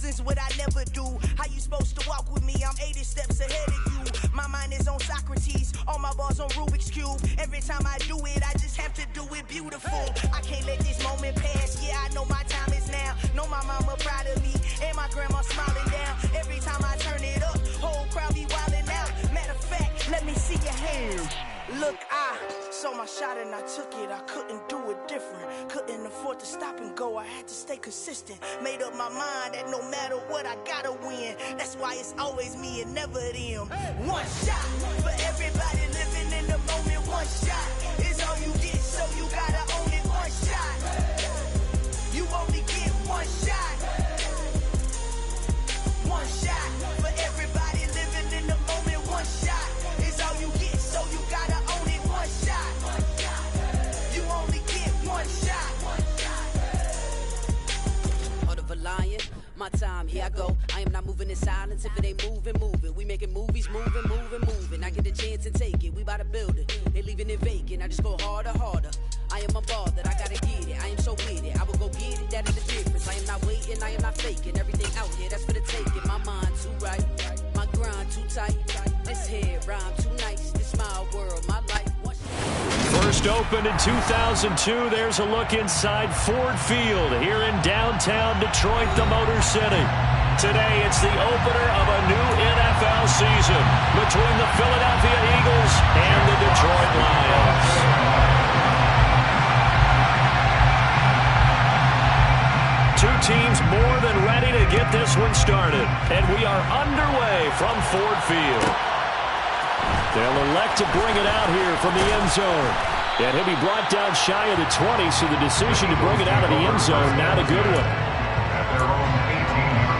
thousands, what I never do. How you supposed to walk with me? I'm 80 steps ahead of you. My mind is on Socrates, all my bars on Rubik's Cube. Every time I do it, I just have to do it beautiful. I can't let this moment pass, yeah, I know my time is now. Know my mama proud of me, and my grandma smiling down. Every time I turn it up, whole crowd be wildin' out. Matter of fact, let me see your hands. Look, I saw my shot and I took it. I couldn't do it different. Couldn't afford to stop and go. I had to stay consistent. Made up my mind that no matter what, I gotta win. That's why it's always me and never them. One shot for everybody living in the moment. One shot is all you get, so you gotta own it. One shot. You only get one shot. One shot for everybody living in the moment. One shot is all you get, so you gotta own it. One shot. You only get one shot. Heart of a lion, my time, here I go. I am not moving in silence. If it ain't moving, move it. We making movies, moving, moving, moving. I get a chance and take it. We bout to build it. They leaving it vacant. I just go harder, harder. I am unbothered, I gotta get it. I am so with it. I will go get it. That is the difference. I am not waiting, I am not faking. Everything out here, that's for the taking. My mind too right, my grind too tight. This head rhyme too nice. This my world, my life. First opened in 2002, there's a look inside Ford Field here in downtown Detroit, the Motor City. Today, it's the opener of a new NFL season between the Philadelphia Eagles and the Detroit Lions. Two teams more than ready to get this one started, and we are underway from Ford Field. They'll elect to bring it out here from the end zone. And he'll be brought down shy of the 20, so the decision to bring it out of the end zone, not a good one. At their own 18-yard line.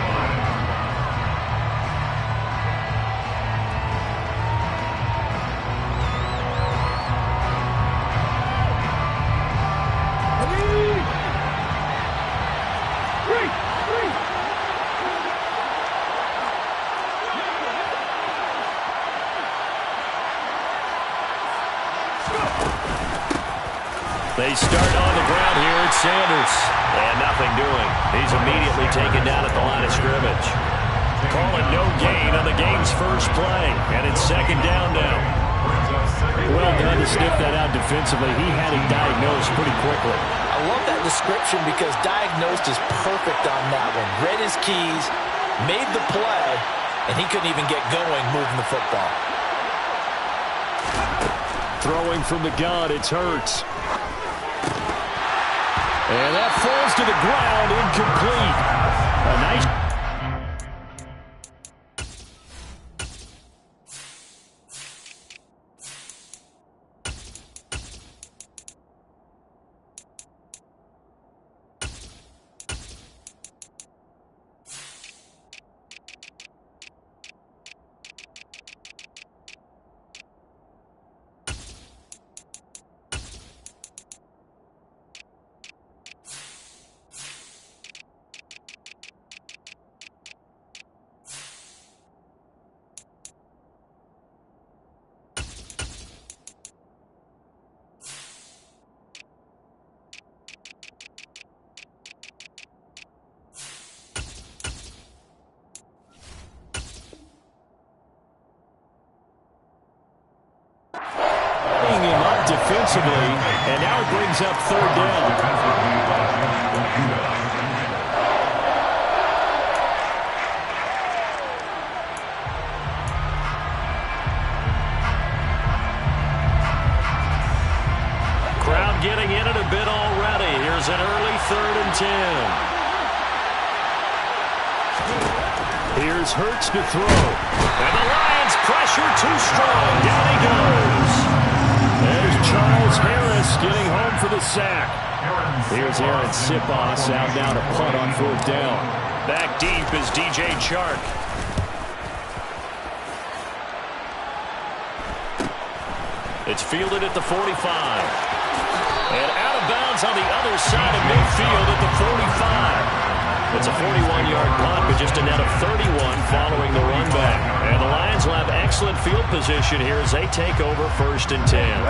They start on the ground here at Sanders. And nothing doing. He's immediately taken down at the line of scrimmage. Calling no gain on the game's first play. And it's second down now. Well done to sniff that out defensively. He had it diagnosed pretty quickly. I love that description because diagnosed is perfect on that one. Read his keys, made the play, and he couldn't even get going moving the football. Throwing from the gun, it's Hurts. And that falls to the ground, incomplete. A nice... defensively, and now it brings up third down. Crowd getting in it a bit already. Here's an early 3rd and 10. Here's Hurts to throw. And the Lions pressure too strong. Down he goes. There's Charles Harris getting home for the sack. Here's Aaron Sipos out now to punt on 4th down. Back deep is DJ Chark. It's fielded at the 45. And out of bounds on the other side of midfield at the 45. It's a 41-yard punt, but just a net of 31 following the run back. And the Lions will have excellent field position here as they take over 1st and 10.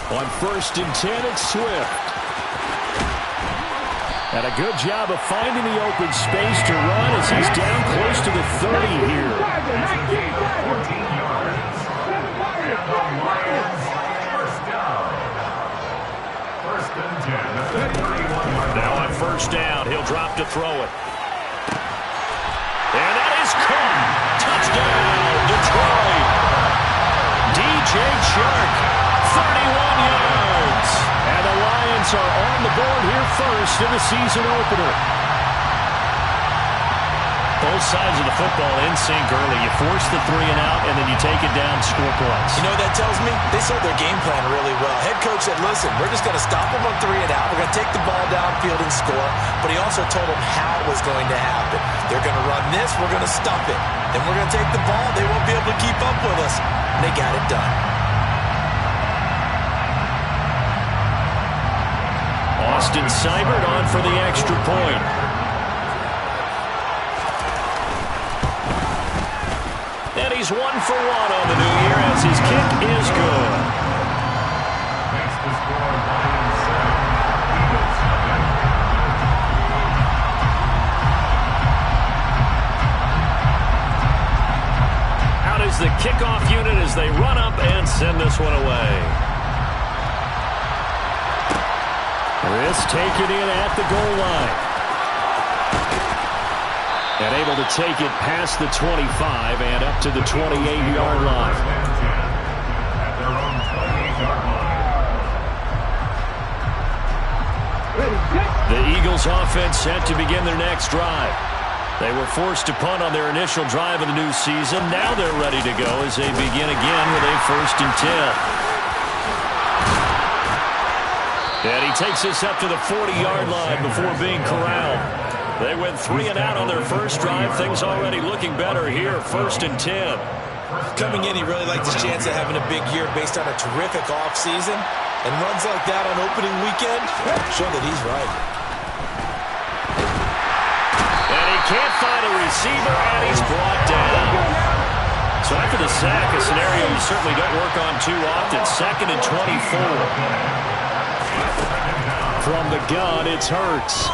On 1st and 10, it's Swift. And a good job of finding the open space to run as he's down close to the 30 here. 14 yards. And the Lions, first down. 1st and 10 at the 31-yard line. Now on 1st down, he'll drop to throw it. And that is caught. Touchdown, Detroit. DJ Chark, 31 yards. And the Lions are on the board here first in the season opener. Both sides of the football in sync early. You force the 3 and out, and then you take it down, score points. You know what that tells me? They sold their game plan really well. Head coach said, listen, we're just going to stop them on 3 and out. We're going to take the ball downfield and score. But he also told them how it was going to happen. They're going to run this. We're going to stop it. Then we're going to take the ball. They won't be able to keep up with us. And they got it done. Austin Seibert on for the extra point. And he's 1 for 1 on the new year as his kick is good. Makes the score Lions 7, Eagles 7. Out is the kickoff unit as they run up and send this one away. This taken in at the goal line. And able to take it past the 25 and up to the 28-yard line. At their own 28-yard line. The Eagles offense set to begin their next drive. They were forced to punt on their initial drive of the new season. Now they're ready to go as they begin again with a 1st and 10. And he takes this up to the 40-yard line before being corralled. They went 3 and out on their first drive. Things already looking better here. 1st and 10. Coming in, he really liked his chance of having a big year based on a terrific offseason. And runs like that on opening weekend show that he's right. And he can't find a receiver, and he's brought down. So after the sack, a scenario you certainly don't work on too often. 2nd and 24. From the gun, it's Hurts.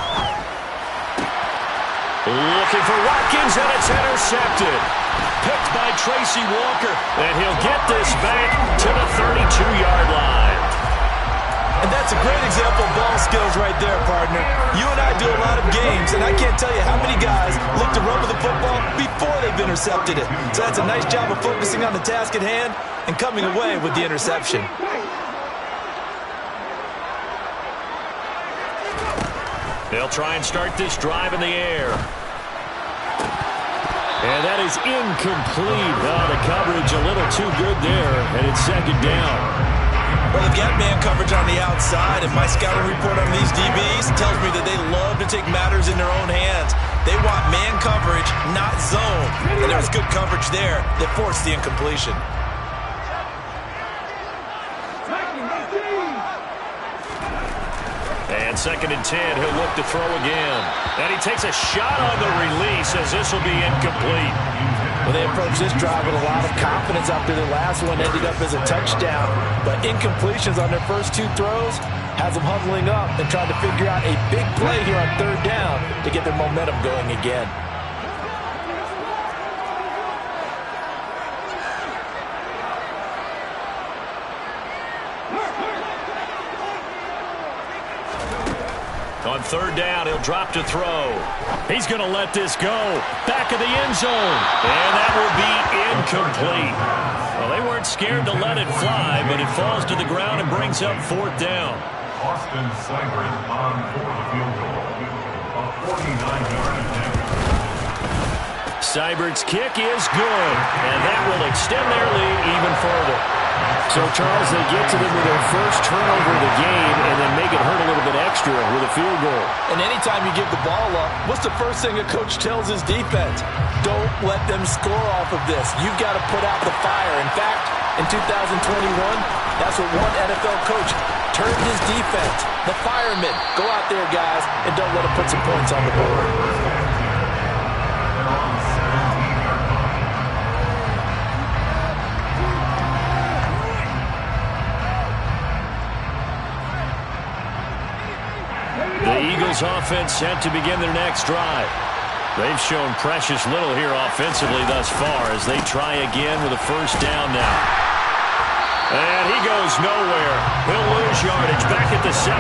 Looking for Watkins, and it's intercepted. Picked by Tracy Walker, and he'll get this back to the 32-yard line. And that's a great example of ball skills right there, partner. You and I do a lot of games, and I can't tell you how many guys look to run with the football before they've intercepted it. So that's a nice job of focusing on the task at hand and coming away with the interception. They'll try and start this drive in the air. And that is incomplete. The coverage a little too good there, and it's 2nd down. Well, they've got man coverage on the outside, and my scouting report on these DBs tells me that they love to take matters in their own hands. They want man coverage, not zone. And there was good coverage there that forced the incompletion. And 2nd and 10, he'll look to throw again. And he takes a shot on the release as this will be incomplete. Well, they approached this drive with a lot of confidence after their last one ended up as a touchdown. But incompletions on their first 2 throws has them huddling up and trying to figure out a big play here on 3rd down to get their momentum going again. On 3rd down, he'll drop to throw. He's going to let this go. Back of the end zone. And that will be incomplete. Well, they weren't scared to let it fly, but it falls to the ground and brings up 4th down. Austin Seibert on for the field goal. A 49-yard attempt. Seibert's kick is good, and that will extend their lead even further. So, Charles, they get to them with their first turnover of the game and then make it hurt a little bit extra with a field goal. And anytime you give the ball up, what's the first thing a coach tells his defense? Don't let them score off of this. You've got to put out the fire. In fact, in 2021, that's what one NFL coach turned his defense. The firemen. Go out there, guys, and don't let them put some points on the board. The Eagles offense set to begin their next drive. They've shown precious little here offensively thus far as they try again with a first down now. And he goes nowhere. He'll lose yardage back at the 17.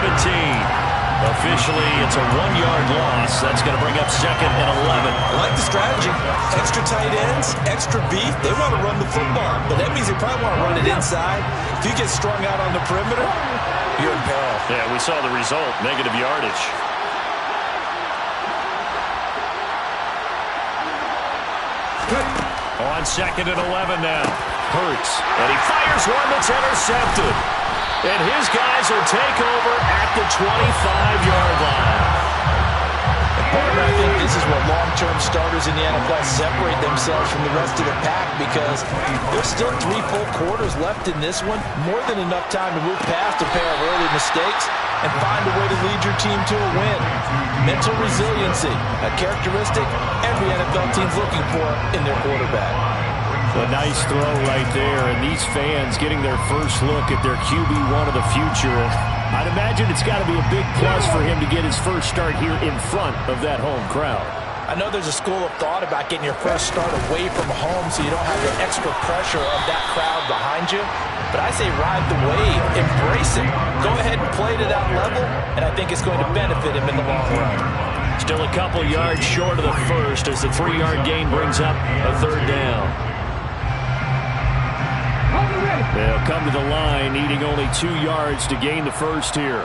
Officially, it's a 1-yard loss. That's going to bring up 2nd and 11. I like the strategy. Extra tight ends, extra beef. They want to run the football, but that means they probably want to run it inside. If you get strung out on the perimeter, you're in peril. Yeah, we saw the result, negative yardage. On 2nd and 11 now. Hurts, and he fires one that's intercepted. And his guys will take over at the 25-yard line. And partner, I think this is what long-term starters in the NFL separate themselves from the rest of the pack, because there's still 3 full quarters left in this one. More than enough time to move past a pair of early mistakes and find a way to lead your team to a win. Mental resiliency, a characteristic every NFL team's looking for in their quarterback. A nice throw right there, and these fans getting their first look at their QB1 of the future. I'd imagine it's got to be a big plus for him to get his first start here in front of that home crowd. I know there's a school of thought about getting your first start away from home so you don't have the extra pressure of that crowd behind you. But I say ride the wave, embrace it. Go ahead and play to that level, and I think it's going to benefit him in the long run. Still a couple yards short of the first as the 3-yard gain brings up a 3rd down. They'll come to the line, needing only 2 yards to gain the first here.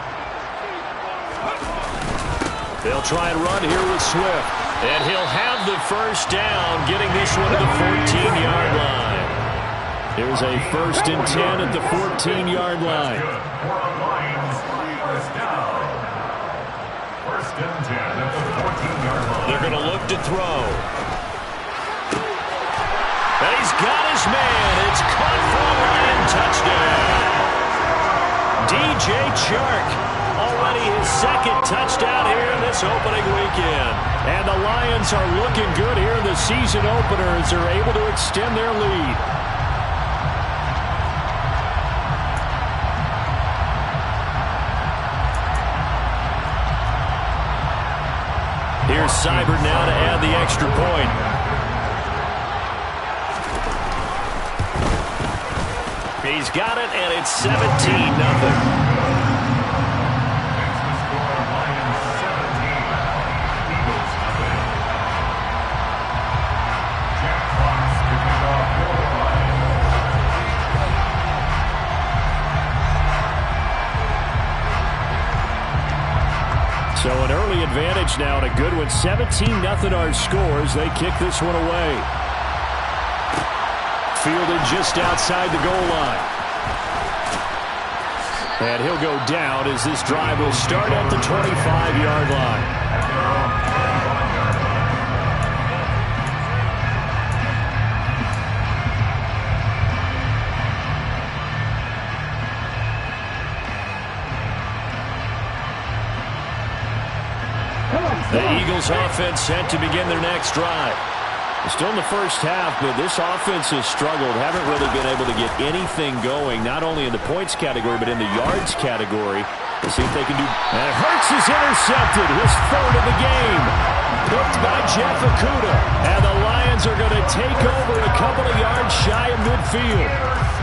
They'll try and run here with Swift. And he'll have the first down, getting this one to the 14-yard line. Here's a 1st and 10 at the 14-yard line. They're going to look to throw. And he's got his man. It's caught for a Lion touchdown. DJ Chark, already his 2nd touchdown here in this opening weekend. And the Lions are looking good here in the season opener as they're able to extend their lead. Here's Seibert now to add the extra point. He's got it, and it's 17-0. So an early advantage now and a good one. 17-0 our scores. They kick this one away. Fielded just outside the goal line. And he'll go down as this drive will start at the 25-yard line. The Eagles offense set to begin their next drive. Still in the first half, but this offense has struggled. Haven't really been able to get anything going, not only in the points category, but in the yards category. We'll see if they can do. And Hurts is intercepted, his 3rd of the game. Hooked by Jeff Okudah. And the Lions are going to take over a couple of yards shy of midfield.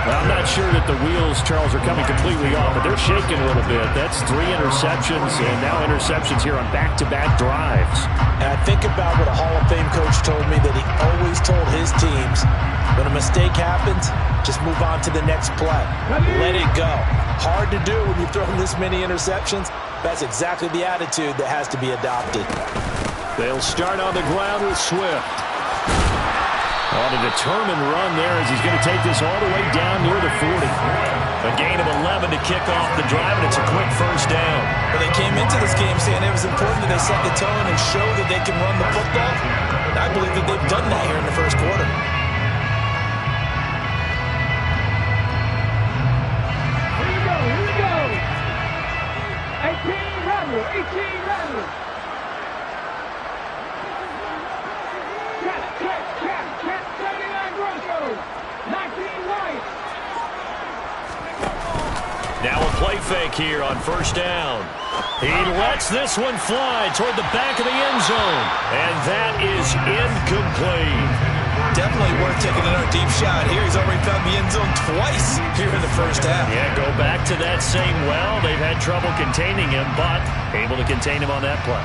Well, I'm not sure that the wheels, Charles, are coming completely off, but they're shaking a little bit. That's 3 interceptions, and now interceptions here on back-to-back drives. And I think about what a Hall of Fame coach told me, that he always told his teams, when a mistake happens, just move on to the next play. Let it go. Hard to do when you've thrown this many interceptions. That's exactly the attitude that has to be adopted. They'll start on the ground with Swift. On a determined run there as he's going to take this all the way down near the 40. A gain of 11 to kick off the drive, and it's a quick first down. Well, they came into this game saying it was important that they set the tone and show that they can run the football. And I believe that they've done that here in the first quarter. Here we go. 18 Randall. Now a play fake here on first down. He lets this one fly toward the back of the end zone. And that is incomplete. Definitely worth taking another deep shot here. He's already found the end zone twice here in the first half. Yeah, go back to that same well. They've had trouble containing him, but able to contain him on that play.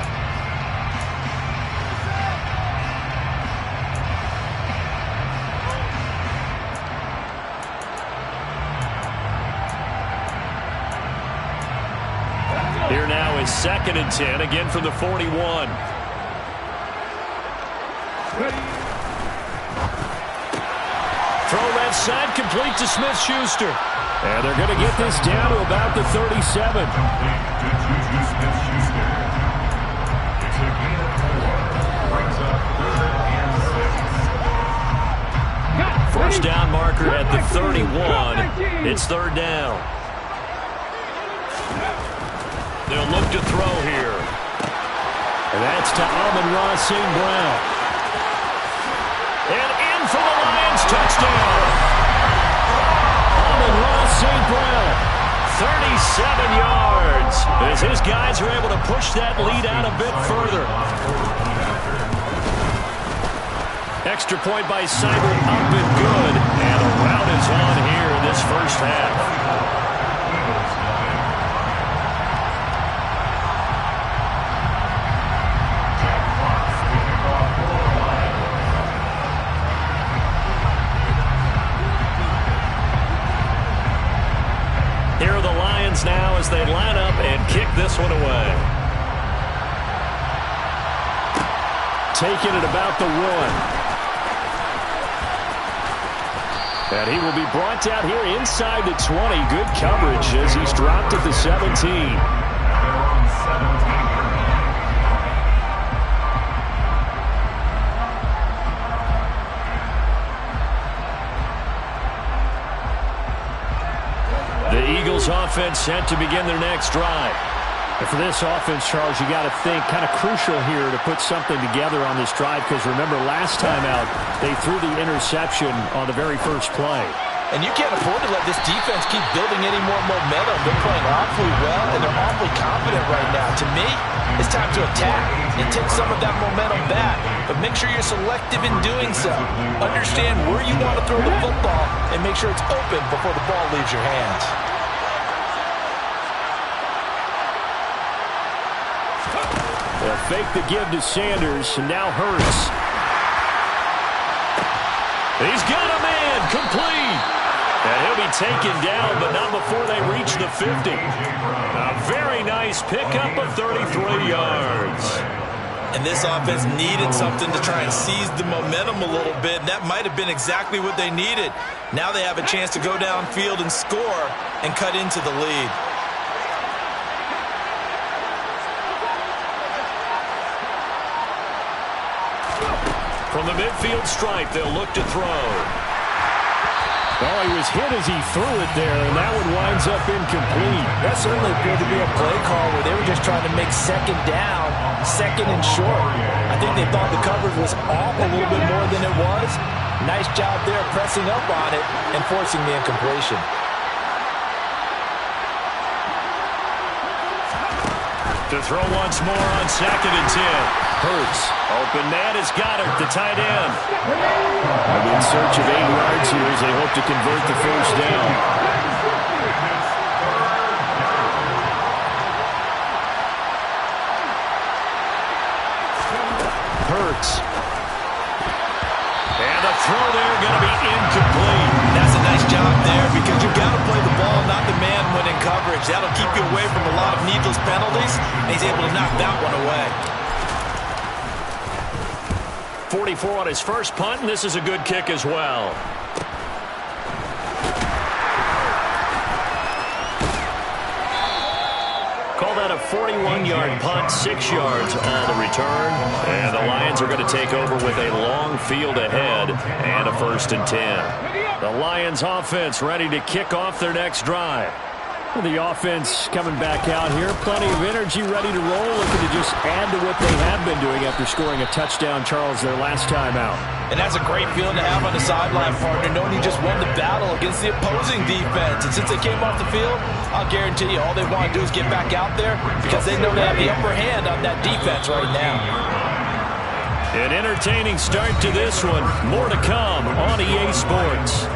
Here now is 2nd and 10, again from the 41. Throw left side, complete to Smith-Schuster. And they're going to get this down to about the 37. It's a gain of 4. Brings up 3rd and 6. First down marker at the 31. It's 3rd down. They'll look to throw here. And that's to Amon-Ra St. Brown. And in for the Lions, touchdown. Amon-Ra St. Brown, 37 yards. As his guys are able to push that lead out a bit further. Extra point by Simon, up and good. And a rout is on here in this first half. Here are the Lions now as they line up and kick this one away. Taking it about the 1. And he will be brought down here inside the 20. Good coverage as he's dropped at the 17. The Eagles offense set to begin their next drive. And for this offense, Charles, you got to think kind of crucial here to put something together on this drive, because remember last time out they threw the interception on the very first play. And you can't afford to let this defense keep building any more momentum. They're playing awfully well, and they're awfully confident right now. To me, it's time to attack and take some of that momentum back. But make sure you're selective in doing so. Understand where you want to throw the football and make sure it's open before the ball leaves your hands. They'll fake the give to Sanders, and now Hurts. He's got a man, complete. And he'll be taken down, but not before they reach the 50. A very nice pickup of 33 yards. And this offense needed something to try and seize the momentum a little bit, and that might have been exactly what they needed. Now they have a chance to go downfield and score and cut into the lead. From the midfield stripe, they'll look to throw. Well, he was hit as he threw it there, and that one winds up incomplete. That certainly appeared to be a play call where they were just trying to make 2nd down, 2nd and short. I think they thought the coverage was off a little bit more than it was. Nice job there pressing up on it and forcing the incompletion. To throw once more on 2nd and 10. Hurts. Open man has got him, the tight end. And in search of 8 yards here as they hope to convert the first down. Hurts. And the throw there going to be incomplete. That's a nice job there because you've got to play the ball, not the man when in coverage. That'll keep you away from a lot of needless penalties, and he's able to knock that one away. 44 on his first punt, and this is a good kick as well. Call that a 41-yard punt, 6 yards on the return. And the Lions are going to take over with a long field ahead and a 1st and 10. The Lions offense ready to kick off their next drive. The offense coming back out here. Plenty of energy, ready to roll, looking to just add to what they have been doing after scoring a touchdown, Charles, their last time out. And that's a great feeling to have on the sideline, partner, knowing you just won the battle against the opposing defense. And since they came off the field, I'll guarantee you all they want to do is get back out there because they know they have the upper hand on that defense right now. An entertaining start to this one. More to come on EA Sports.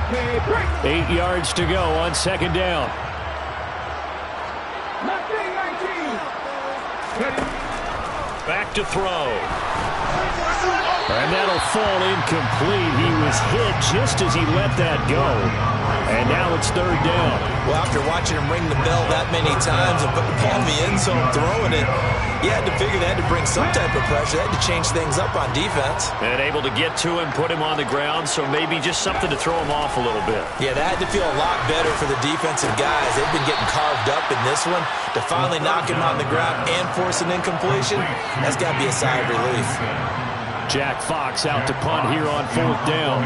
Okay, break. 8 yards to go on second down. 19. Back to throw. And that'll fall incomplete. He was hit just as he let that go. And now it's third down. Well, after watching him ring the bell that many times and put the ball in the end zone throwing it, you had to figure they had to bring some type of pressure. They had to change things up on defense. And able to get to him, put him on the ground, so maybe just something to throw him off a little bit. Yeah, that had to feel a lot better for the defensive guys. They've been getting carved up in this one. To finally knock him on the ground and force an incompletion, that's got to be a sigh of relief. Jack Fox out to punt here on fourth down.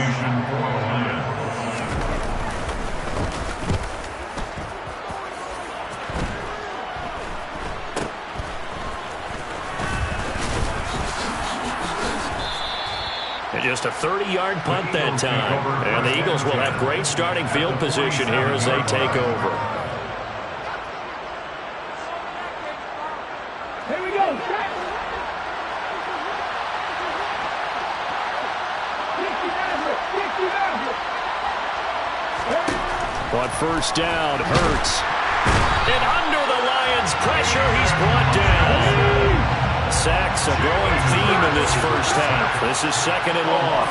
And just a 30-yard punt that time. And the Eagles will have great starting field position here as they take over. Here we go. On first down, Hurts. And under the Lions' pressure, he's brought down. Sacks a growing theme in this first half. This is second and long.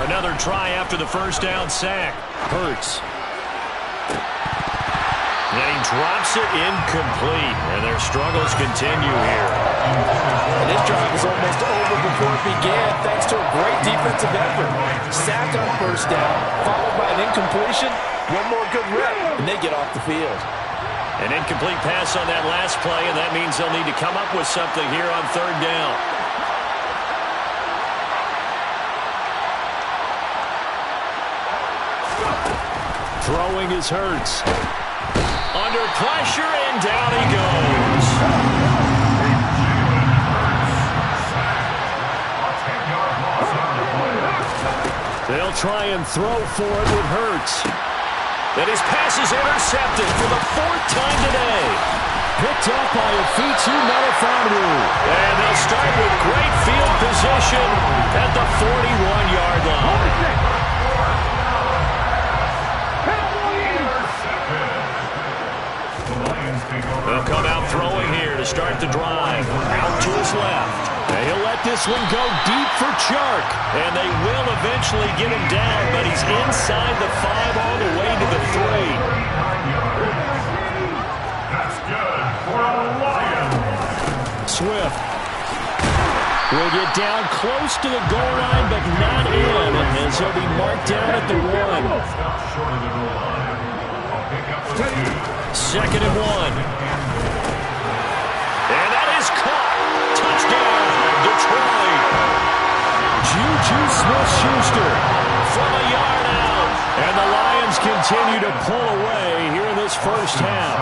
Another try after the first down sack. Hurts. And he drops it incomplete. And their struggles continue here. And this drive was almost over before it began thanks to a great defensive effort. Sack on first down, followed by an incompletion. One more good rep, and they get off the field. An incomplete pass on that last play, and that means they'll need to come up with something here on third down. Throwing is Hurts. Under pressure, and down he goes. They'll try and throw for it with Hurts. And his pass is intercepted for the fourth time today. Picked up by Afitu Melifonwu. And they'll start with great field position at the 41-yard line. They'll come out throwing here to start the drive. Out to his left. And he'll let this one go deep for Chark. And they will eventually get him down, but he's inside the 5 all the way to the 3. That's good for a Lion. Swift will get down close to the goal line, but not in, as he'll be marked down at the 1. Stop short of the goal line. I'll pick up the 2. Second and 1. And that is caught. Touchdown, Detroit. Juju Smith-Schuster From a yard out. And the Lions continue to pull away here in this first half.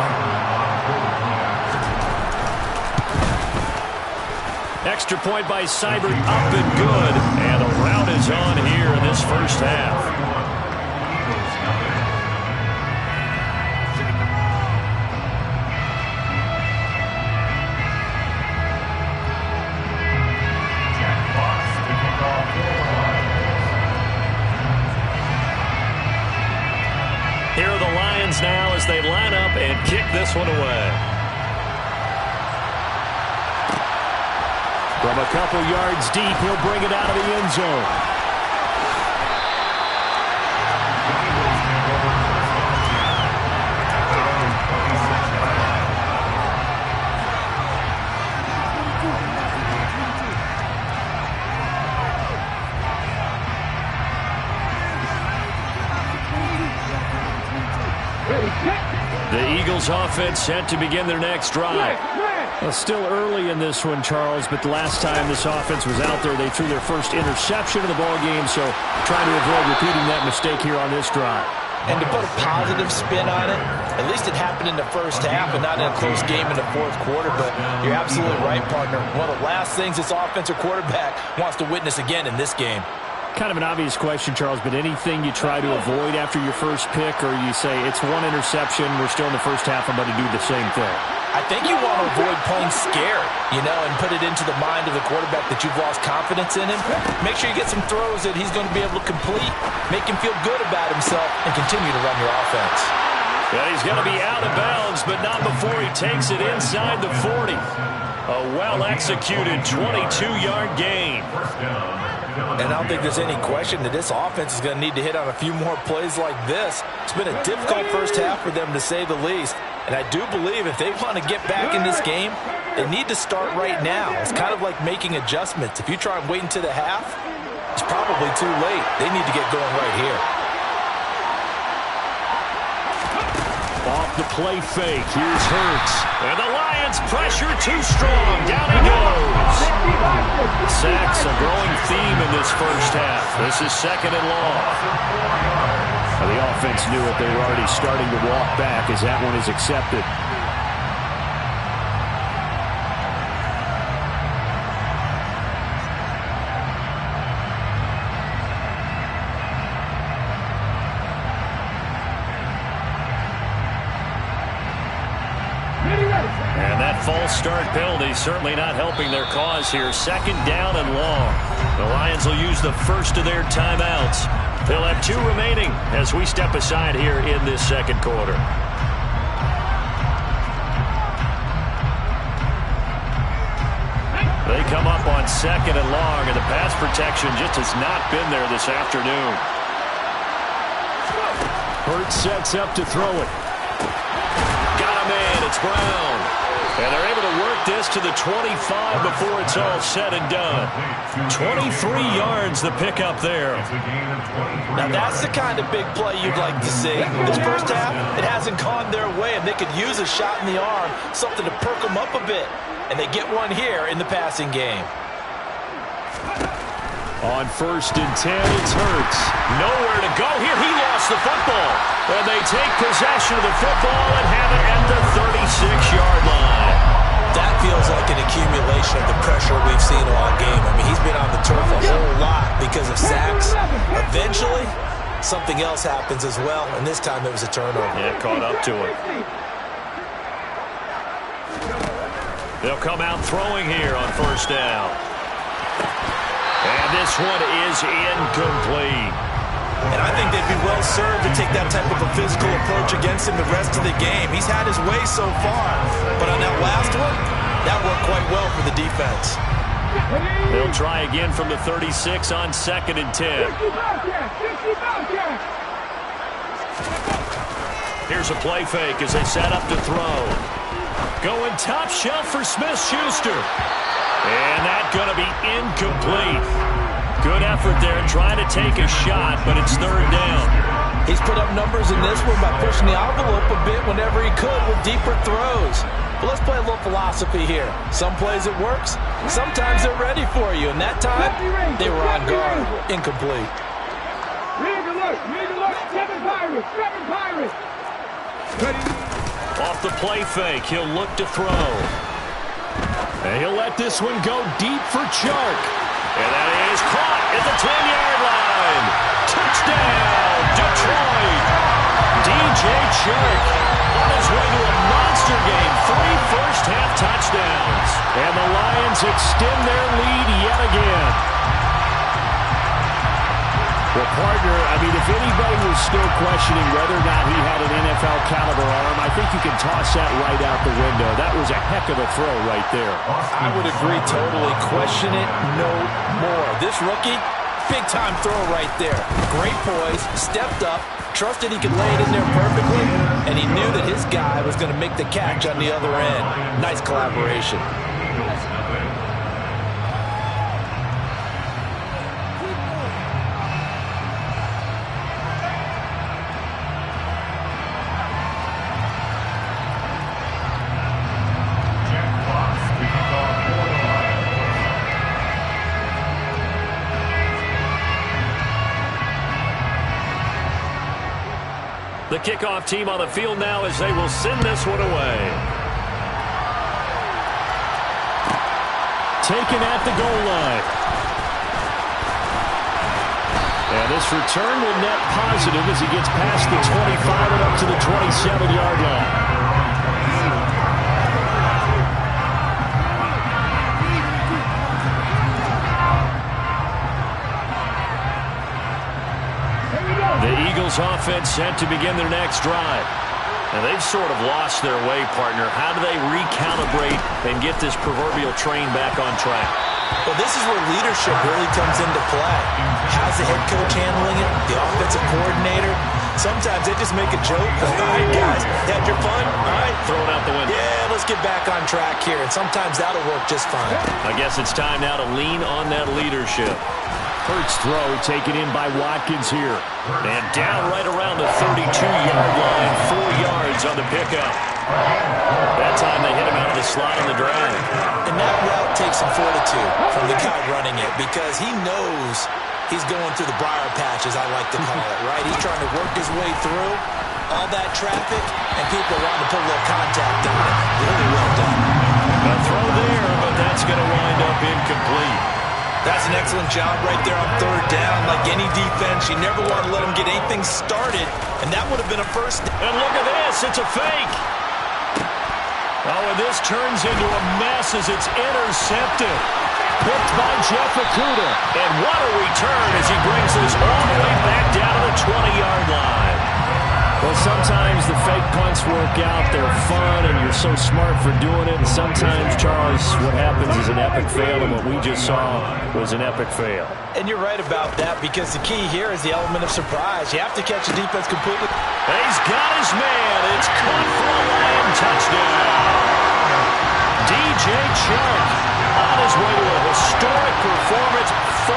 Extra point by Seibert, up and good. And a rout is on here in this first half. Here are the Lions now as they line up and kick this one away. From a couple yards deep, he'll bring it out of the end zone. The Eagles offense set to begin their next drive. Well, still early in this one, Charles, but the last time this offense was out there, they threw their first interception of the ball game, so trying to avoid repeating that mistake here on this drive. And to put a positive spin on it, at least it happened in the first half and not in a close game in the fourth quarter. But you're absolutely right, partner. One of the last things this offensive quarterback wants to witness again in this game. Kind of an obvious question, Charles, but anything you try to avoid after your first pick, or you say it's one interception, we're still in the first half, I'm going to do the same thing? I think you want to avoid playing scared, and put it into the mind of the quarterback that you've lost confidence in him. Make sure you get some throws that he's going to be able to complete, make him feel good about himself, and continue to run your offense. Yeah, he's going to be out of bounds, but not before he takes it inside the 40. A well-executed 22-yard gain. And I don't think there's any question that this offense is going to need to hit on a few more plays like this. It's been a difficult first half for them, to say the least. And I do believe if they want to get back in this game, they need to start right now. It's kind of like making adjustments. If you try and wait until the half, it's probably too late. They need to get going right here. Off the play fake, here's Hurts. And the Lions pressure too strong. Down he goes. Sacks a growing theme in this first half. This is second and long. Well, the offense knew it. They were already starting to walk back as that one is accepted. And that false start penalty certainly not helping their cause here. Second down and long. The Lions will use the first of their timeouts. They'll have 2 remaining as we step aside here in this second quarter. They come up on second and long, and the pass protection just has not been there this afternoon. Hurts sets up to throw it. Got him in. It's Brown. And they're able to work this to the 25 before it's all said and done. 23 yards the pickup there. Now that's the kind of big play you'd like to see. This first half, it hasn't gone their way, and they could use a shot in the arm, something to perk them up a bit. And they get one here in the passing game. On 1st and 10, it's Hurts. Nowhere to go here. He lost the football. And they take possession of the football and have it at the 36-yard line. That feels like an accumulation of the pressure we've seen all game. I mean, he's been on the turf a whole lot because of sacks. Eventually, something else happens as well, and this time it was a turnover. Yeah, caught up to him. They'll come out throwing here on 1st down. And this one is incomplete. And I think they'd be well served to take that type of a physical approach against him the rest of the game. He's had his way so far, but on that last one, that worked quite well for the defense. They'll try again from the 36 on 2nd and 10. Here's a play fake as they set up to throw. Going top shelf for Smith-Schuster. And that's going to be incomplete. Good effort there trying to take a shot, but it's 3rd down. He's put up numbers in this one by pushing the envelope a bit whenever he could with deeper throws. But let's play a little philosophy here. Some plays it works, sometimes they're ready for you. And that time, they were on guard. Incomplete. Off the play fake, he'll look to throw. And he'll let this one go deep for Chark. And that is caught at the 10-yard line. Touchdown, Detroit. DJ Chark on his way to a monster game. 3 first-half touchdowns. And the Lions extend their lead yet again. Well, partner, I mean, if anybody was still questioning whether or not he had an NFL-caliber arm, I think you can toss that right out the window. That was a heck of a throw right there. I would agree totally. Question it no more. This rookie, big-time throw right there. Great poise, stepped up, trusted he could lay it in there perfectly, and he knew that his guy was going to make the catch on the other end. Nice collaboration. The kickoff team on the field now as they will send this one away. Taken at the goal line. And this return will net positive as he gets past the 25 and up to the 27-yard line. The Eagles offense set to begin their next drive. And they've sort of lost their way, partner. How do they recalibrate and get this proverbial train back on track? Well, this is where leadership really comes into play. How's the head coach handling it? The offensive coordinator? Sometimes they just make a joke. All right, guys, had your fun? All right. Throw it out the window. Yeah, let's get back on track here. And sometimes that'll work just fine. I guess it's time now to lean on that leadership. Hurts throw taken in by Watkins here. And down right around the 32-yard line. 4 yards on the pickup. That time they hit him out of the slot on the drag. And that route takes some fortitude from the guy running it because he knows he's going through the briar patch, as I like to call it, right? He's trying to work his way through all that traffic, and people are wanting to put a little contact on it. Really well done. A throw there, but that's going to wind up incomplete. That's an excellent job right there on third down. Like any defense, you never want to let them get anything started, and that would have been a first down. And look at this, it's a fake. Oh, and this turns into a mess as it's intercepted. Picked by Jeff Okudah. And what a return as he brings this all the way back down to the 20-yard line. Well, sometimes the fake punts work out. They're fun, and you're so smart for doing it. And sometimes, Charles, what happens is an epic fail, and what we just saw was an epic fail. And you're right about that because the key here is the element of surprise. You have to catch the defense completely. He's got his man. It's caught for a Lion touchdown. DJ Chark on his way to a historic performance. 4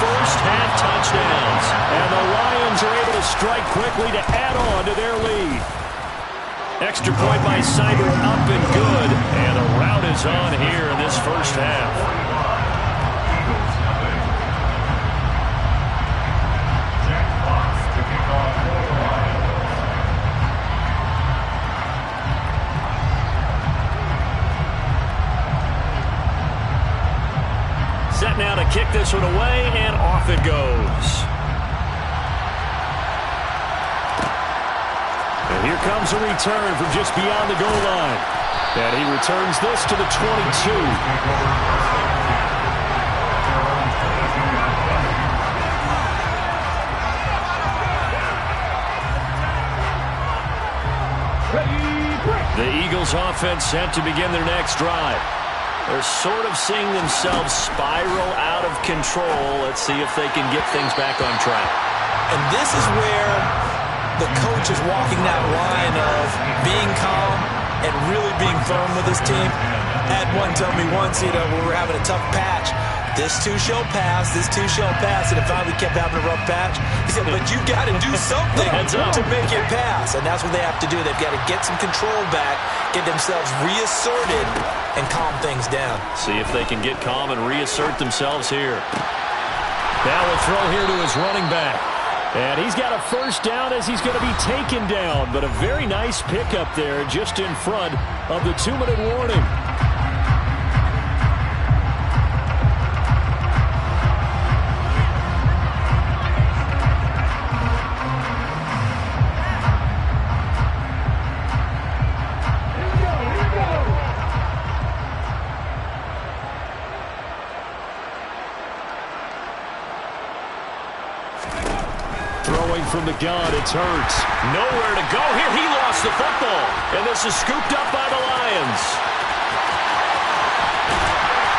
first-half touchdowns. And the Lions are able to strike quickly to add on to their lead. Extra point by Seibert, up and good. And the rout is on here in this first half. Set now to kick this one away, and off it goes. And here comes a return from just beyond the goal line. And he returns this to the 22. The Eagles offense set to begin their next drive. They're sort of seeing themselves spiral out of control. Let's see if they can get things back on track. And this is where the coach is walking that line of being calm and really being firm with his team. I had one tell me once, when we were having a tough patch, this too shall pass, this too shall pass, and it finally kept having a rough patch. He said, but you got to do something to make it pass, and that's what they have to do. They've got to get some control back, get themselves reasserted, and calm things down. See if they can get calm and reassert themselves here. Now a throw here to his running back. And he's got a first down as he's going to be taken down, but a very nice pickup there just in front of the 2-minute warning. Throwing from the gun, it's Hurts. Nowhere to go here. He lost the football. And this is scooped up by the Lions.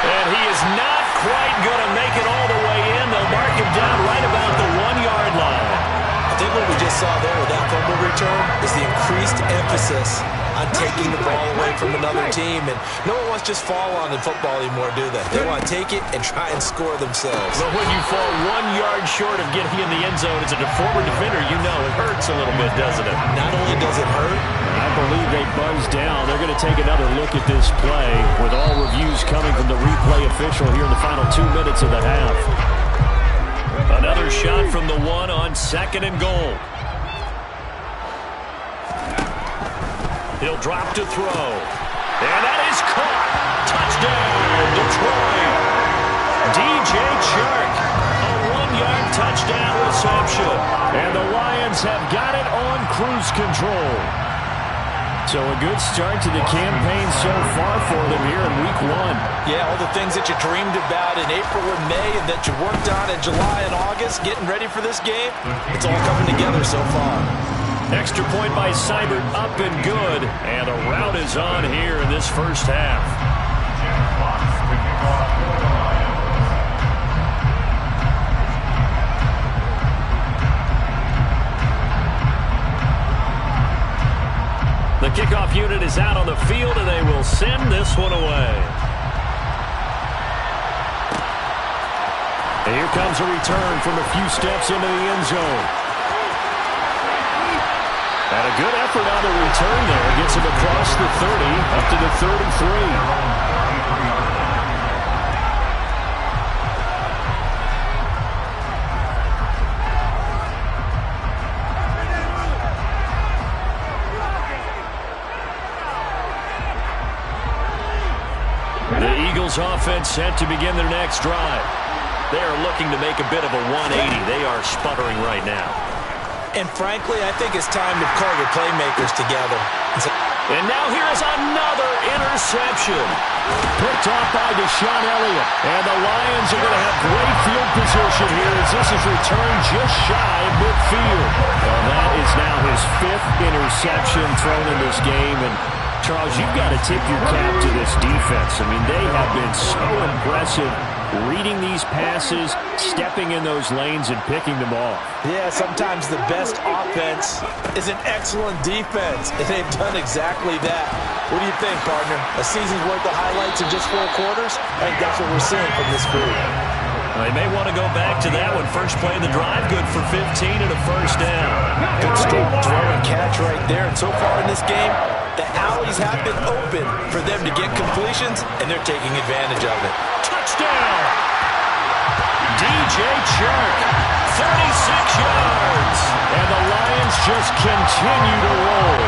And he is not quite going to make it all the way in. They'll mark him down right about the 1-yard line. I think what we just saw there with that fumble return is the increased emphasis on taking the ball away from another team. And no one wants to just fall on in football anymore, do they? They want to take it and try and score themselves. But when you fall 1 yard short of getting in the end zone as a former defender, you know it hurts a little bit, doesn't it? Not only does it hurt, I believe they buzzed down. They're going to take another look at this play with all reviews coming from the replay official here in the final 2 minutes of the half. Another shot from the 1 on 2nd and goal. He'll drop to throw. And that is caught. Touchdown, Detroit. DJ Chark, a 1-yard touchdown reception. And the Lions have got it on cruise control. So a good start to the campaign so far for them here in Week 1. Yeah, all the things that you dreamed about in April and May and that you worked on in July and August, getting ready for this game, it's all coming together so far. Extra point by Seibert, up and good. And a rout is on here in this first half. The kickoff unit is out on the field, and they will send this one away. And here comes a return from a few steps into the end zone. And a good effort on the return there. Gets him across the 30, up to the 33. Offense set to begin their next drive. They are looking to make a bit of a 180. They are sputtering right now. And frankly, I think it's time to call your playmakers together. And now here is another interception. Picked off by Deshaun Elliott. And the Lions are going to have great field position here as this is returned just shy of midfield. Well, that is now his 5th interception thrown in this game. And Charles, you've got to tip your cap to this defense. I mean, they have been so impressive reading these passes, stepping in those lanes, and picking them off. Yeah, sometimes the best offense is an excellent defense, and they've done exactly that. What do you think, partner? A season's worth of highlights in just 4 quarters? I think that's what we're seeing from this group. They may want to go back to that one. First play of the drive, good for 15 and a first down. Good straight throw and catch right there. And so far in this game, the alleys have been open for them to get completions, and they're taking advantage of it. Touchdown! DJ Chark, 36 yards. And the Lions just continue to roll.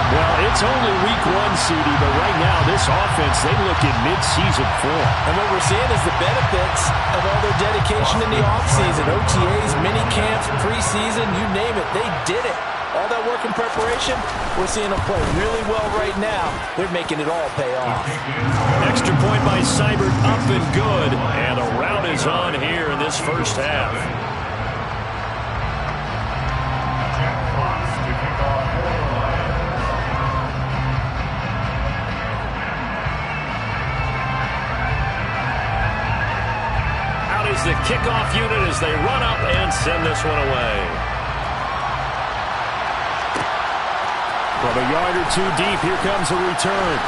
Well, it's only Week 1, CD, but right now this offense, they look in mid-season form. And what we're seeing is the benefits of all their dedication in the offseason. OTAs, mini camps, preseason, you name it, they did it. All that work in preparation, we're seeing them play really well right now. They're making it all pay off. Extra point by Seibert, up and good. And a rout is on here in this first half. Out is the kickoff unit as they run up and send this one away. From a yard or two deep, here comes a return.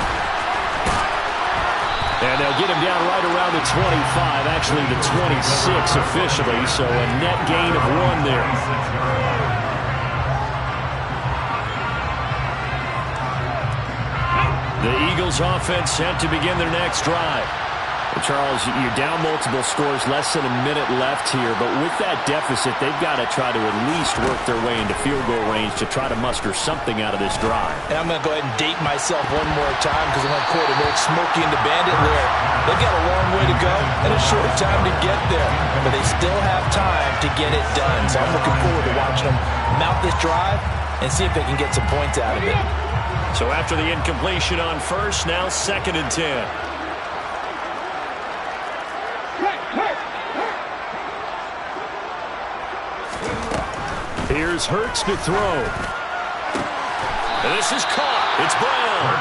And they'll get him down right around the 25, actually the 26 officially, so a net gain of 1 there. The Eagles offense set to begin their next drive. Charles, you're down multiple scores, less than a minute left here, but with that deficit, they've got to try to at least work their way into field goal range to try to muster something out of this drive. And I'm going to go ahead and date myself one more time because I'm going to quote an old Smokey and the Bandit lyric. They've got a long way to go and a short time to get there, but they still have time to get it done. So I'm looking forward to watching them mount this drive and see if they can get some points out of it. So after the incompletion on first, now 2nd and 10. Here's Hurts to throw. And this is caught. It's Brown.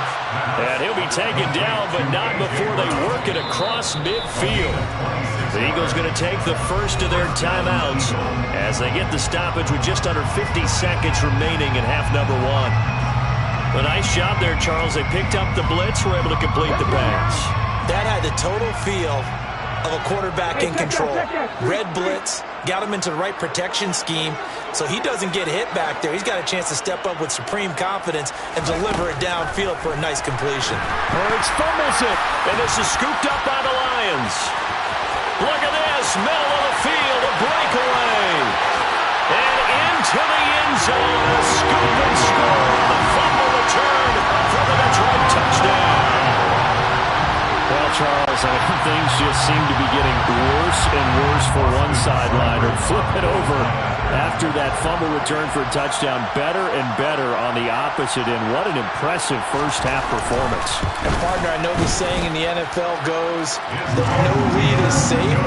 And he'll be taken down, but not before they work it across midfield. The Eagles going to take the first of their timeouts as they get the stoppage with just under 50 seconds remaining in half number 1. A nice job there, Charles. They picked up the blitz, were able to complete the pass. That had the total feel of a quarterback in control. Red blitz, got him into the right protection scheme, so he doesn't get hit back there. He's got a chance to step up with supreme confidence and deliver it downfield for a nice completion. Hurts fumbles it, and this is scooped up by the Lions. Look at this, middle of the field, a breakaway. And into the end zone, a scoop and score. things just seem to be getting worse and worse for one sideline, or flip it over after that fumble return for a touchdown. Better and better on the opposite end. What an impressive first-half performance. And, partner, I know the saying in the NFL goes that no lead is safe,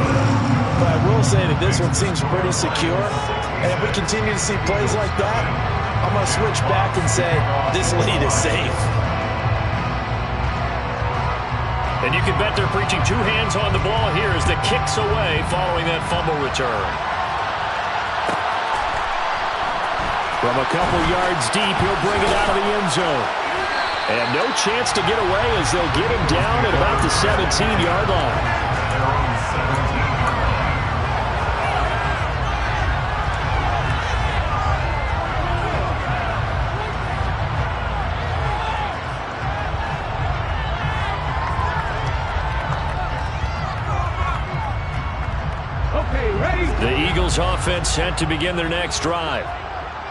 but I will say that this one seems pretty secure. And if we continue to see plays like that, I'm going to switch back and say this lead is safe. And you can bet they're preaching two hands on the ball here as the kick's away following that fumble return. From a couple yards deep, he'll bring it out of the end zone. And no chance to get away as they'll get him down at about the 17-yard line. The Eagles offense set to begin their next drive.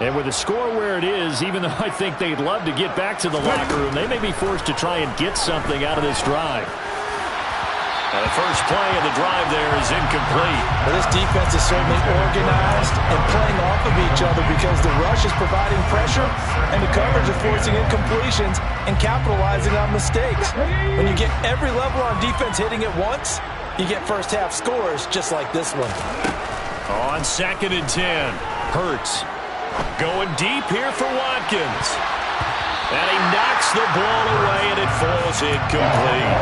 And with the score where it is, even though I think they'd love to get back to the locker room, they may be forced to try and get something out of this drive. And the first play of the drive there is incomplete. But this defense is certainly organized and playing off of each other because the rush is providing pressure and the coverage is forcing incompletions and capitalizing on mistakes. When you get every level on defense hitting at once, you get first-half scores just like this one. On 2nd and 10, Hurts going deep here for Watkins. And he knocks the ball away, and it falls incomplete.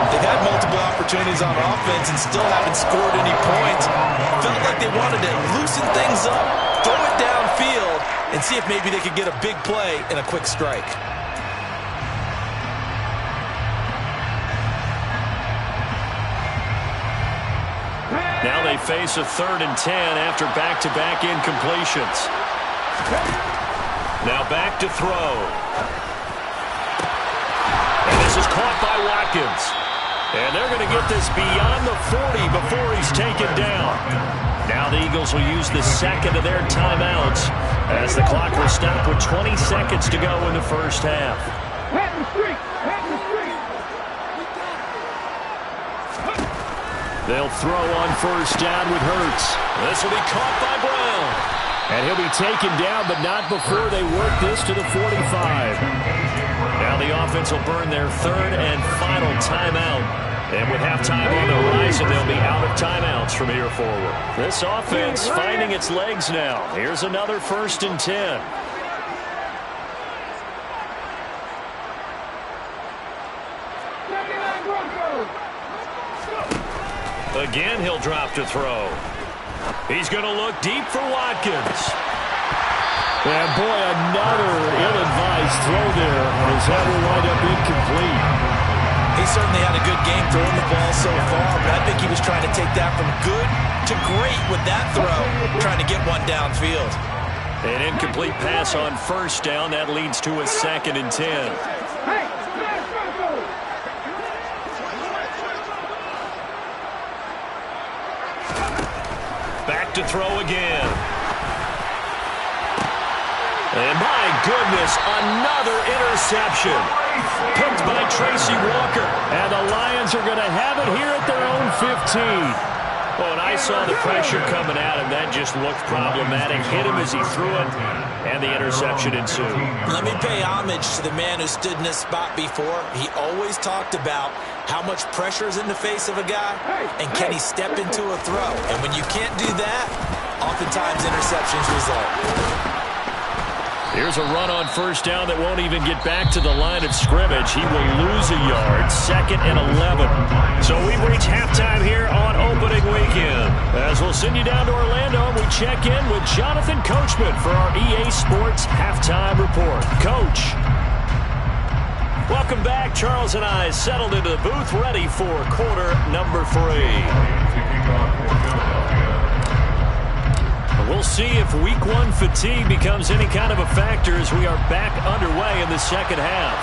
They've had multiple opportunities on offense and still haven't scored any points. Felt like they wanted to loosen things up, throw it downfield, and see if maybe they could get a big play and a quick strike. Now they face a 3rd and 10 after back-to-back incompletions. Now back to throw. And this is caught by Watkins. And they're going to get this beyond the 40 before he's taken down. Now the Eagles will use the second of their timeouts as the clock will stop with 20 seconds to go in the first half. They'll throw on first down with Hurts. This will be caught by Brown. And he'll be taken down, but not before they work this to the 45. Now the offense will burn their 3rd and final timeout. And with halftime on the horizon, they'll be out of timeouts from here forward. This offense finding its legs now. Here's another 1st and 10. Again, he'll drop to throw. He's going to look deep for Watkins. And boy, another ill-advised throw there as that will wind up incomplete. He certainly had a good game throwing the ball so far, but I think he was trying to take that from good to great with that throw, trying to get one downfield. An incomplete pass on first down. That leads to a 2nd and 10. Back to throw again. And my goodness, another interception. Picked by Tracy Walker. And the Lions are going to have it here at their own 15. Oh, and I saw the pressure coming at him. That just looked problematic. Hit him as he threw it, and the interception ensued. Let me pay homage to the man who stood in this spot before. He always talked about how much pressure is in the face of a guy, and can he step into a throw. And when you can't do that, oftentimes interceptions result. Here's a run on first down that won't even get back to the line of scrimmage. He will lose a yard. 2nd and 11. So we've reached halftime here on opening weekend. As we'll send you down to Orlando, we check in with Jonathan Coachman for our EA Sports Halftime Report. Coach. Welcome back. Charles and I settled into the booth ready for quarter number 3. We'll see if Week 1 fatigue becomes any kind of a factor as we are back underway in the second half.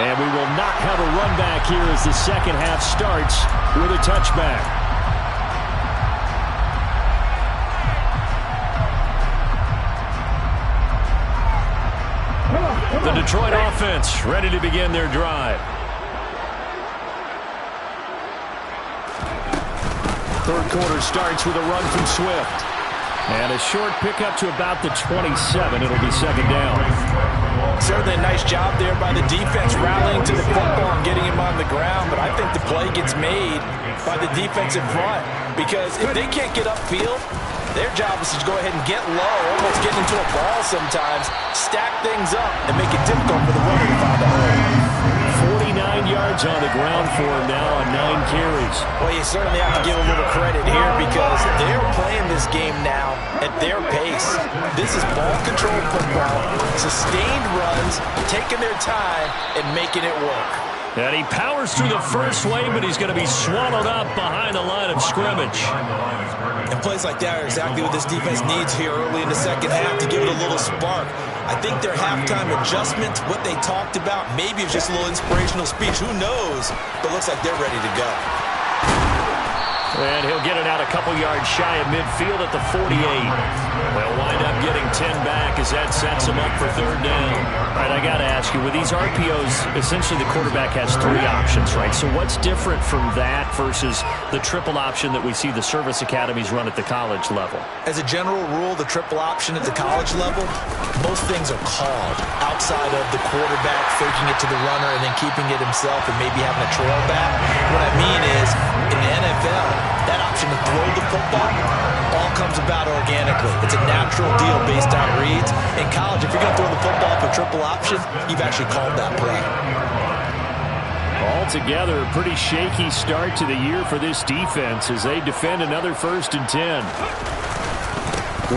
And we will not have a run back here as the second half starts with a touchback. The Detroit offense ready to begin their drive. Third quarter starts with a run from Swift. And a short pickup to about the 27. It'll be second down. Certainly a nice job there by the defense rallying to the football and getting him on the ground, but I think the play gets made by the defensive front because if they can't get upfield, their job is to go ahead and get low, almost get into a ball sometimes, stack things up, and make it difficult for the runner to find a hole. 49 yards on the ground for him now on 9 carries. Well, you certainly have to give a little credit here because they're playing this game now at their pace. This is ball-controlled football, sustained runs, taking their time, and making it work. And he powers through the first wave, but he's going to be swallowed up behind the line of scrimmage. And plays like that are exactly what this defense needs here early in the second half to give it a little spark. I think their halftime adjustments, what they talked about, maybe it's just a little inspirational speech. Who knows? But looks like they're ready to go. And he'll get it out a couple yards shy of midfield at the 48. They'll wind up getting 10 back as that sets him up for third down. All right, I got to ask you, with these RPOs, essentially the quarterback has 3 options, right? So what's different from that versus the triple option that we see the service academies run at the college level? As a general rule, the triple option at the college level, most things are called outside of the quarterback faking it to the runner and then keeping it himself and maybe having a trail back. What I mean is, in the NFL, that option to throw the football all comes about organically. It's a natural deal based on reads. In college, if you're going to throw the football for triple option, you've actually called that play. Altogether, a pretty shaky start to the year for this defense as they defend another 1st and 10.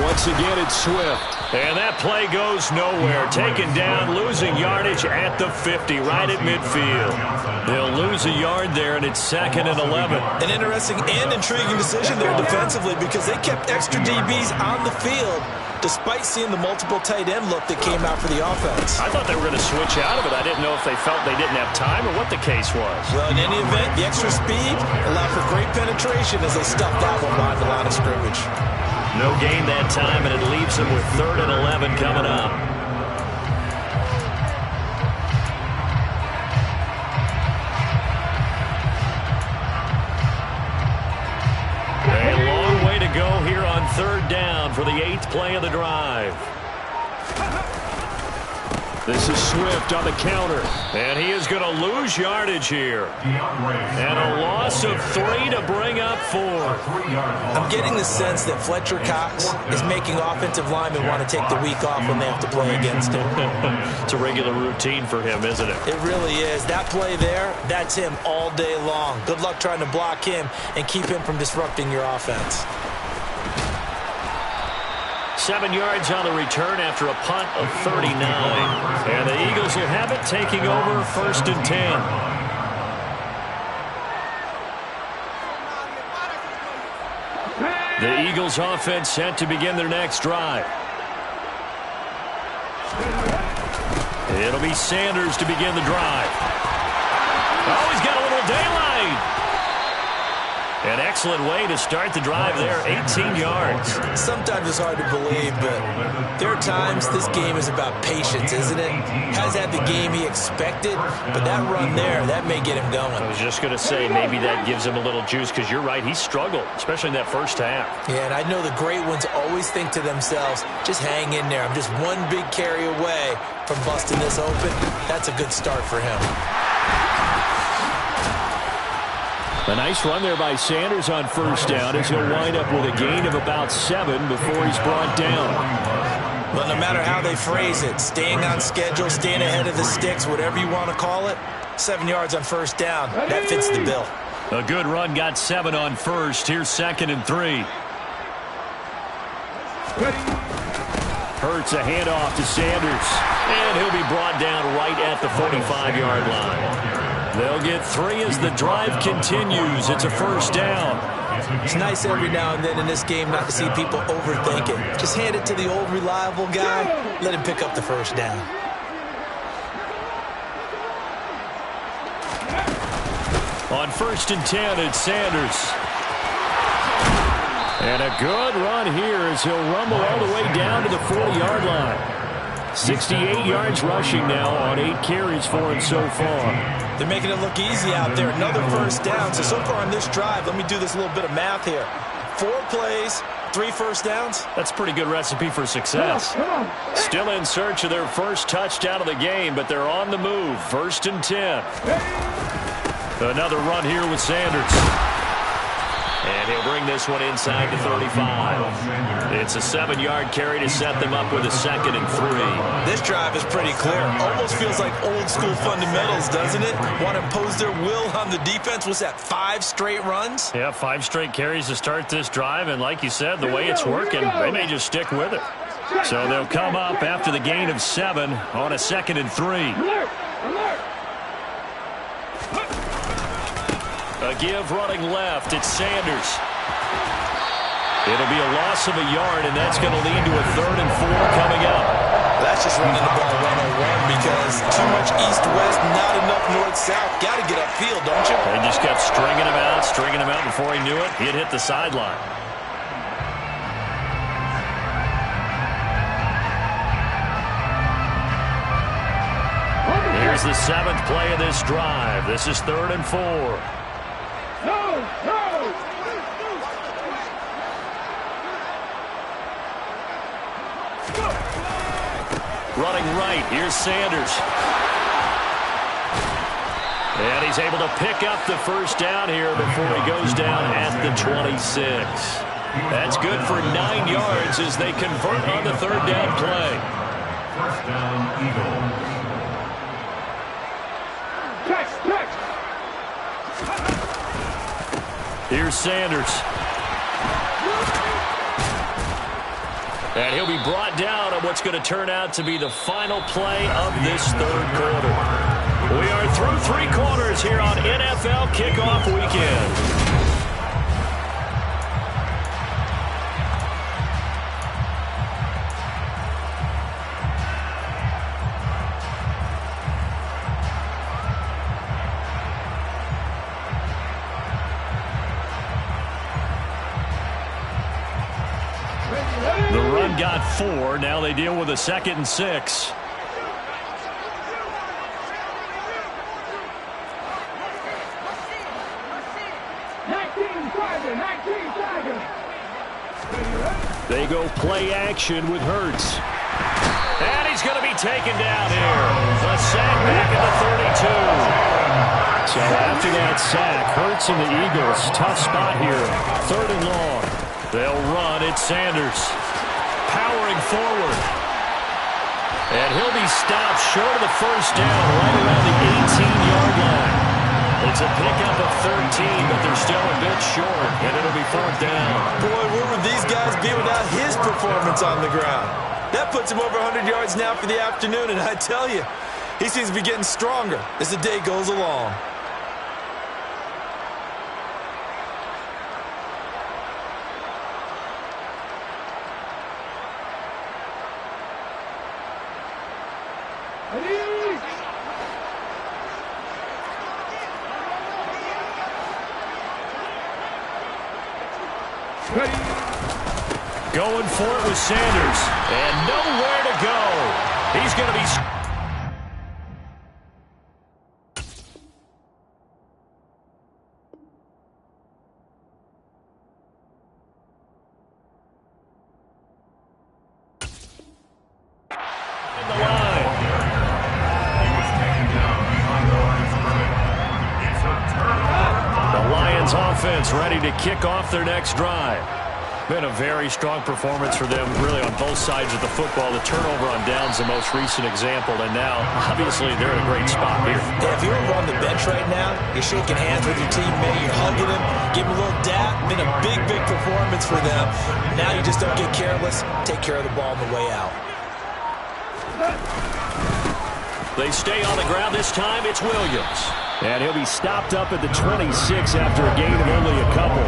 Once again, it's Swift. And that play goes nowhere. Taken down, losing yardage at the 50, right at midfield. They'll lose a yard there, and it's 2nd and 11. An interesting and intriguing decision there defensively because they kept extra DBs on the field despite seeing the multiple tight end look that came out for the offense. I thought they were going to switch out of it. I didn't know if they felt they didn't have time or what the case was. Well, in any event, the extra speed allowed for great penetration as they stuffed that one behind the line of scrimmage. No gain that time, and it leaves them with 3rd and 11 coming up. A long way to go here on 3rd down for the 8th play of the drive. This is Swift on the counter. And he is going to lose yardage here. And a loss of 3 to bring up 4. I'm getting the sense that Fletcher Cox is making offensive linemen want to take the week off when they have to play against him. It's a regular routine for him, isn't it? It really is. That play there, that's him all day long. Good luck trying to block him and keep him from disrupting your offense. 7 yards on the return after a punt of 39. And the Eagles will have it, taking over 1st and 10. The Eagles offense set to begin their next drive. It'll be Sanders to begin the drive. Oh, he's got a little daylight. An excellent way to start the drive there, 18 yards. Sometimes it's hard to believe, but there are times this game is about patience, isn't it? Has had the game he expected, but that run there, that may get him going. I was just going to say, maybe that gives him a little juice, because you're right, he struggled, especially in that first half. Yeah, and I know the great ones always think to themselves, just hang in there. I'm just one big carry away from busting this open. That's a good start for him. A nice run there by Sanders on 1st down as he'll wind up with a gain of about 7 before he's brought down. Well, no matter how they phrase it, staying on schedule, staying ahead of the sticks, whatever you want to call it, 7 yards on 1st down, that fits the bill. A good run got 7 on 1st. Here's 2nd and 3. Hurts a handoff to Sanders. And he'll be brought down right at the 45-yard line. They'll get 3 as the drive continues. It's a 1st down. It's nice every now and then in this game not to see people overthink it. Just hand it to the old reliable guy. Let him pick up the 1st down. On 1st and 10, it's Sanders. And a good run here as he'll rumble all the way down to the 40-yard line. 68 yards rushing now on 8 carries for him so far. They're making it look easy out there. Another first down. So far on this drive, let me do this little bit of math here. 4 plays, 3 first downs. That's a pretty good recipe for success. Still in search of their first touchdown of the game, but they're on the move. 1st and 10. Another run here with Sanders. And he'll bring this one inside the 35. It's a 7-yard carry to set them up with a 2nd and 3. This drive is pretty clear. Almost feels like old school fundamentals, doesn't it? Want to impose their will on the defense. Was that 5 straight runs? Yeah, 5 straight carries to start this drive. And like you said, the way it's working, they may just stick with it. So they'll come up after the gain of 7 on a 2nd and 3. A give running left. It's Sanders. It'll be a loss of a yard, and that's going to lead to a 3rd and 4 coming up. That's just running the ball 101 because too much east-west, not enough north-south. Got to get upfield, don't you? They just kept stringing him out before he knew it. He'd hit the sideline. Here's the 7th play of this drive. This is 3rd and 4. Running right, here's Sanders. And he's able to pick up the first down here before he goes down at the 26. That's good for 9 yards as they convert on the 3rd down play. 1st down, Eagles. Here's Sanders. And he'll be brought down on what's going to turn out to be the final play of this 3rd quarter. We are through 3 quarters here on NFL Kickoff Weekend. The run got 4. Now they deal with a 2nd and 6. They go play action with Hurts. And he's going to be taken down here. A sack back at the 32. So after that sack, Hurts and the Eagles, tough spot here. 3rd and long. They'll run. It's Sanders. Powering forward. And he'll be stopped short of the first down right around the 18-yard line. It's a pickup of 13, but they're still a bit short, and it'll be 4th down. Boy, where would these guys be without his performance on the ground? That puts him over 100 yards now for the afternoon, and I tell you, he seems to be getting stronger as the day goes along. Going for it with Sanders. And nowhere to go. He's going to be... in the line. He was taken down behind the line of scrimmage. It's a turnover. The Lions offense ready to kick off their next drive. Been a very strong performance for them, really, on both sides of the football. The turnover on downs, the most recent example, and now, obviously, they're in a great spot here. Yeah, if you're over on the bench right now, you're shaking hands with your teammate, you're hugging him, give him a little dap. Been a big, big performance for them. Now you just don't get careless. Take care of the ball on the way out. They stay on the ground this time. It's Williams. And he'll be stopped up at the 26 after a gain of only a couple.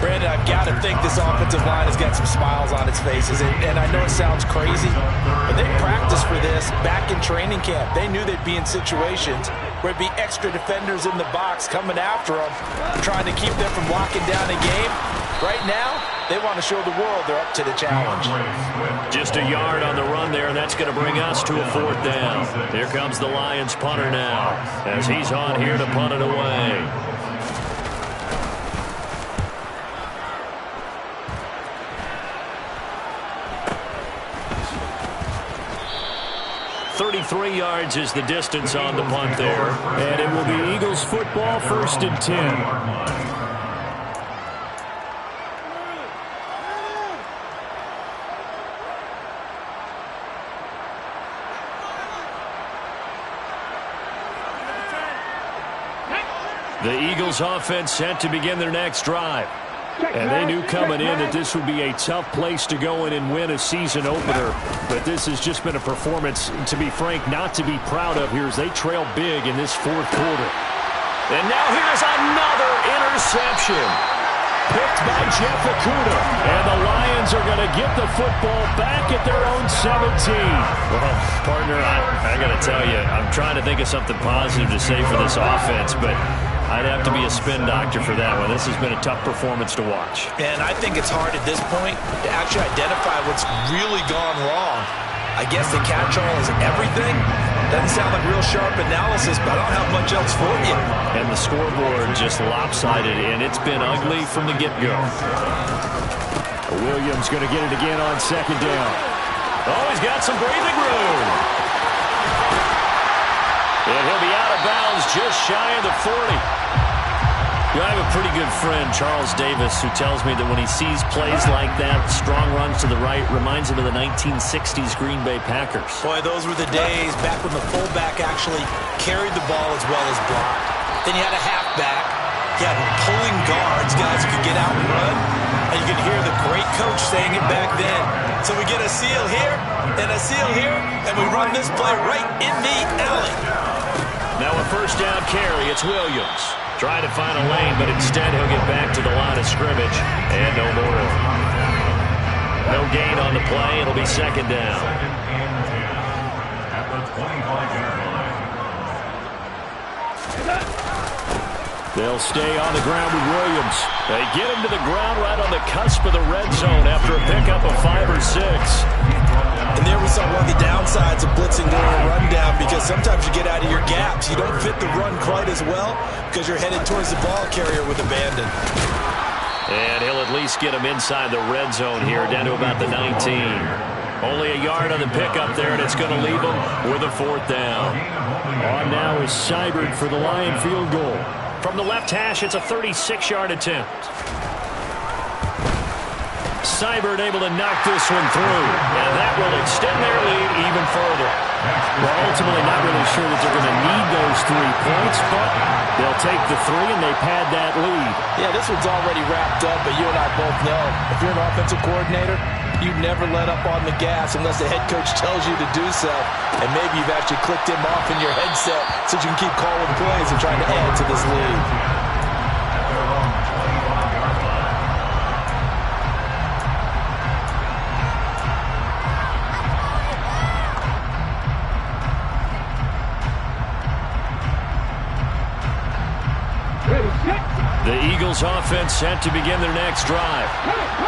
Brandon, I've got to think this offensive line has got some smiles on its faces. And I know it sounds crazy, but they practiced for this back in training camp. They knew they'd be in situations where it'd be extra defenders in the box coming after them, trying to keep them from locking down a game. Right now, They want to show the world they're up to the challenge. Just a yard on the run there, and that's going to bring us to a 4th down. Here comes the Lions punter now, as he's on here to punt it away. 33 yards is the distance on the punt there. And it will be Eagles football, 1st and 10. The Eagles offense set to begin their next drive. And they knew coming in that this would be a tough place to go in and win a season opener. But this has just been a performance, to be frank, not to be proud of here as they trail big in this 4th quarter. And now here's another interception. Picked by Jeff Okudah. And the Lions are going to get the football back at their own 17. Well, partner, I got to tell you, I'm trying to think of something positive to say for this offense, but I'd have to be a spin doctor for that one. This has been a tough performance to watch. And I think it's hard at this point to actually identify what's really gone wrong. I guess the catch-all is everything. Doesn't sound like real sharp analysis, but I don't have much else for you. And the scoreboard just lopsided, and it's been ugly from the get-go. Williams going to get it again on 2nd down. Oh, he's got some breathing room. And he'll be out of bounds just shy of the 40. I have a pretty good friend, Charles Davis, who tells me that when he sees plays like that, strong runs to the right, reminds him of the 1960s Green Bay Packers. Boy, those were the days back when the fullback actually carried the ball as well as blocked. Then you had a halfback. You had pulling guards, guys who could get out and run. And you could hear the great coach saying it back then. So we get a seal here and a seal here, and we run this play right in the alley. Now a 1st down carry. It's Williams. Trying to find a lane, but instead he'll get back to the line of scrimmage. And no more. No gain on the play. It'll be 2nd down. At the 25-yard line. They'll stay on the ground with Williams. They get him to the ground right on the cusp of the red zone after a pickup of 5 or 6. And there we saw one of the downsides of blitzing during a rundown, because sometimes you get out of your gaps. You don't fit the run quite as well because you're headed towards the ball carrier with abandon. And he'll at least get him inside the red zone here, down to about the 19. Only a yard on the pickup there, and it's going to leave him with a 4th down. On now is Seibert for the Lion field goal. From the left hash, it's a 36-yard attempt. Seibert able to knock this one through, and that will extend their lead even further. Well, ultimately not really sure that they're going to need those 3 points, but they'll take the 3 and they pad that lead. Yeah, this one's already wrapped up, but you and I both know if you're an offensive coordinator, you never let up on the gas unless the head coach tells you to do so. And maybe you've actually clicked him off in your headset so you can keep calling plays and trying to add to this lead. The Eagles offense set to begin their next drive.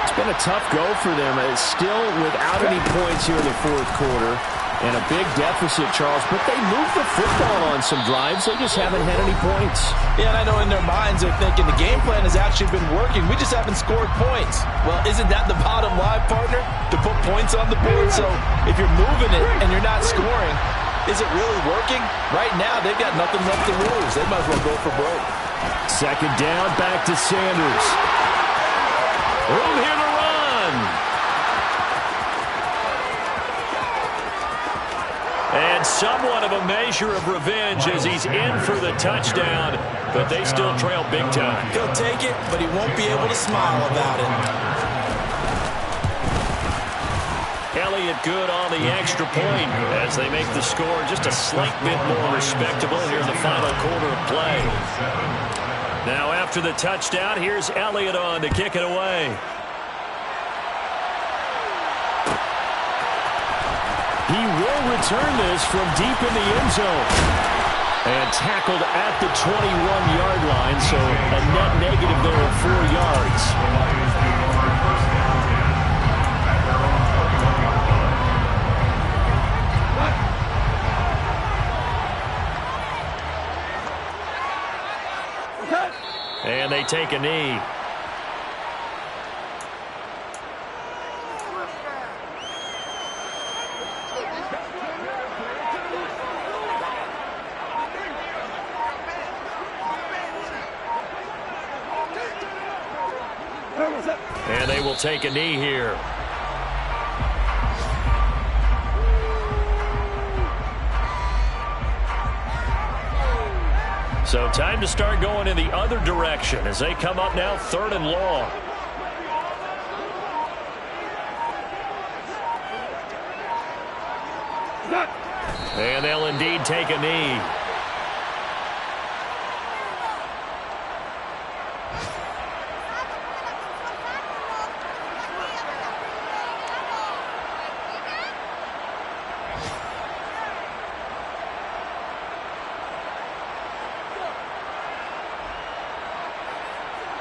It's been a tough go for them. It's still without any points here in the 4th quarter. And a big deficit, Charles. But they moved the football on some drives. They just haven't had any points. Yeah, and I know in their minds they're thinking the game plan has actually been working. We just haven't scored points. Well, isn't that the bottom line, partner? To put points on the board? So if you're moving it and you're not scoring, is it really working? Right now, they've got nothing left to lose. They might as well go for broke. 2nd down, back to Sanders. Room here to run. And somewhat of a measure of revenge as he's in for the touchdown, but they still trail big time. He'll take it, but he won't be able to smile about it. Elliott good on the extra point as they make the score just a slight bit more respectable here in the final quarter of play. Now after the touchdown, here's Elliott on to kick it away. He will return this from deep in the end zone. And tackled at the 21-yard line, so a net negative there of 4 yards. they take a knee. And they will take a knee here. So time to start going in the other direction as they come up now 3rd and long. And they'll indeed take a knee.